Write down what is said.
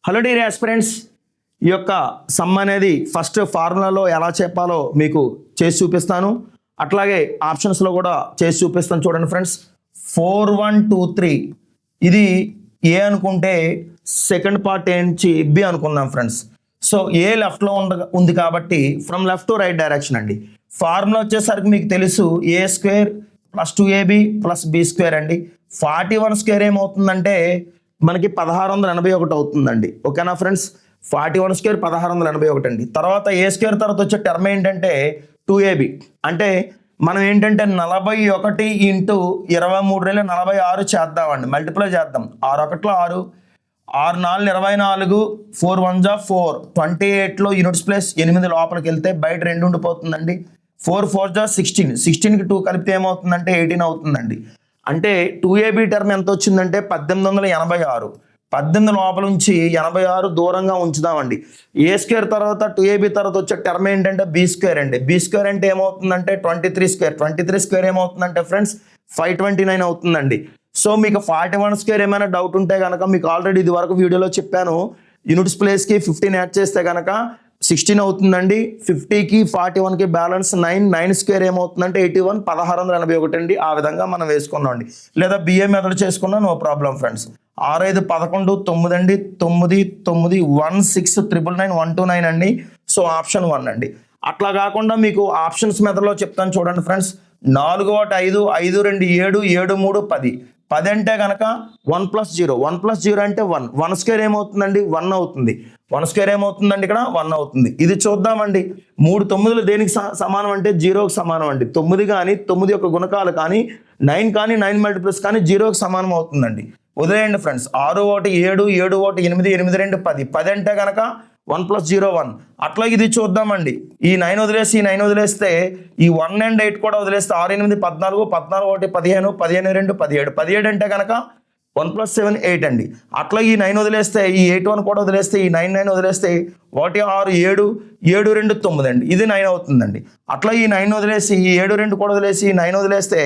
Hello dear aspirants, ఈ యొక్క some అనేది ఫస్ట్ ఫార్ములాలో ఎలా చెప్పాలో మీకు చేసి చూపిస్తాను. అట్లాగే ఆప్షన్స్లో కూడా చేసి చూపిస్తాను. చూడండి ఫ్రెండ్స్, 4 1 2 3 ఇది ఏ అనుకుంటే సెకండ్ పార్ట్ ఏంటి బి అనుకుందాం ఫ్రెండ్స్. సో ఏ లెఫ్ట్లో ఉంది కాబట్టి from left to right direction అండి. ఫార్ములా వచ్చేసరికి మీకు తెలుసు A square plus 2ab plus B square అండి. 41 స్క్వేర్ ఏమవుతుందంటే మనకి 1681 అవుతుందండి. ఓకేనా ఫ్రెండ్స్, 41 స్క్వేర్ 1681 అండి. తర్వాత ఏ స్క్వేర్ తర్వాత వచ్చే టర్మ్ ఏంటంటే 2ab, అంటే మనం ఏంటంటే 41 ఇంటూ 23 46 చేద్దామండి, మల్టిప్లై చేద్దాం. 6 1 6, 6 4 24, 4 1 4, 28లో యూనిట్స్ ప్లేస్ 8 లోపలికి వెళ్తే బయట 2 ఉండిపోతుందండి. 4 4 16, 16కి 2 కలిపితే ఏమవుతుందంటే 18 అవుతుందండి. అంటే 2ab టర్మ్ ఎంత వచ్చిందంటే 1886. 18 లోపల నుంచి 86 దూరంగా ఉంచుదామండి. ఏ స్క్వేర్ తర్వాత 2ab తర్వాత వచ్చే టర్మ్ ఏంటంటే బి స్క్వేర్ అండి. బి స్క్వేర్ అంటే ఏమవుతుందంటే 23 స్క్వేర్. 23 స్క్వేర్ ఏమవుతుందంటే ఫ్రెండ్స్ 529 అవుతుందండి. సో మీకు 41 స్క్వేర్ ఏమైనా డౌట్ ఉంటే కనుక మీకు ఆల్రెడీ ఇది వరకు వీడియోలో చెప్పాను. యూనిట్స్ ప్లేస్కి 15 యాడ్ చేస్తే కనుక 16 అవుతుందండి. 50కి 41కి బ్యాలెన్స్ 9. 9 స్క్వేర్ ఏమవుతుందంటే 81, 1681 అండి. ఆ విధంగా మనం వేసుకున్నాం అండి. లేదా బిఏ మెథడ్ చేసుకున్నా నో ప్రాబ్లం ఫ్రెండ్స్. 6 5 11 9 అండి. 9 9 1 6 999 129 అండి. సో ఆప్షన్ 1 అండి. అట్లా కాకుండా మీకు ఆప్షన్స్ మెథడ్లో చెప్తాను చూడండి ఫ్రెండ్స్. 4 1 5, 5 2 7, 7 3 10. 10 అంటే కనుక 1 + 0, 1 + 0 అంటే 1. 1 స్క్వేర్ ఏమవుతుందండి 1 అవుతుంది. 1 స్క్వేర్ ఏమవుతుందండి ఇక్కడ 1 అవుతుంది. ఇది చూద్దామండి. 3 9లు దేనికి సమానం అంటే 0కి సమానం అండి. 9 కానీ 9 యొక్క గుణకాలు కానీ 9 కానీ 9 మల్టిప్లస్ కానీ 0కి సమానం అవుతుందండి. వదిలేయండి ఫ్రెండ్స్. 6 1 7, 7 1 8, 8 2 10. 10 అంటే కనుక 1 + 0 1. అట్లా ఇది చూద్దామండి. ఈ 9 వదిలేసి ఈ 9 వదిలేస్తే ఈ 1 and 8 కూడా వదిలేస్తే 6 8 14, 14 1 15, 15 2 17. 17 అంటే కనుక 1 + 7 8 అండి. అట్లా ఈ 9 వదిలేస్తే ఈ 8 1 కూడా వదిలేస్తే ఈ 9 9 వదిలేస్తే 1 6 7, 7 2 9 అండి. ఇది 9 అవుతుందండి. అట్లా ఈ 9 వదిలేసి ఈ 7 2 కూడా వదిలేసి ఈ 9 వదిలేస్తే